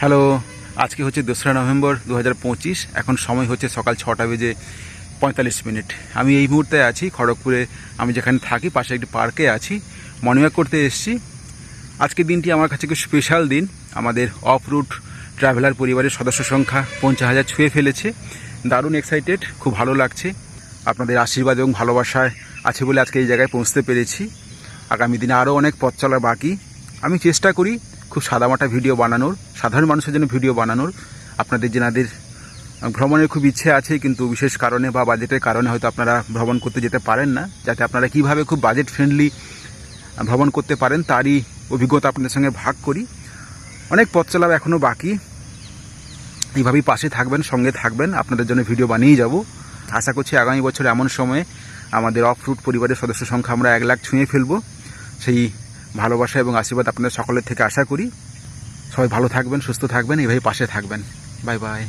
Hello, আজকে হচ্ছে 2রা November 2025। এখন সময় হচ্ছে সকাল 6:45। আমি এই মুহূর্তে আছি খড়গপুরে। আমি যেখানে থাকি পাশে একটি পার্কে আছি, মর্নিং ওয়াক করতে এসেছি। আজকের দিনটি আমার কাছে খুব স্পেশাল দিন। আমাদের অফ রুট ট্রাভেলার পরিবারের সদস্য সংখ্যা 50,000 ছুঁয়ে ফেলেছে। দারুণ এক্সাইটেড, খুব ভালো লাগছে। আপনাদের আশীর্বাদ এবং ভালোবাসায় আছে বলে আজকে এই জায়গায় পৌঁছতে পেরেছি। আগামী দিনে আরও অনেক পথ চলা বাকি। আমি চেষ্টা করি খুব সাদামাটা ভিডিও বানানোর, সাধারণ মানুষের জন্য ভিডিও বানানোর। আপনাদের যেনাদের ভ্রমণের খুব ইচ্ছে আছে কিন্তু বিশেষ কারণে বা বাজেটের কারণে হয়তো আপনারা ভ্রমণ করতে যেতে পারেন না, যাতে আপনারা কিভাবে খুব বাজেট ফ্রেন্ডলি ভ্রমণ করতে পারেন তারই অভিজ্ঞতা আপনাদের সঙ্গে ভাগ করি। অনেক পথ চলা এখনও বাকি। এইভাবেই পাশে থাকবেন, সঙ্গে থাকবেন, আপনাদের জন্য ভিডিও বানিয়ে যাব। আশা করছি আগামী বছর এমন সময়ে আমাদের অফ রুট পরিবারের সদস্য সংখ্যা আমরা 1 লাখ ছুঁয়ে ফেলবো। সেই ভালোবাসা এবং আশীর্বাদ আপনাদের সকলের থেকে আশা করি। সবাই ভালো থাকবেন, সুস্থ থাকবেন, এইভাবে পাশে থাকবেন। Bye bye.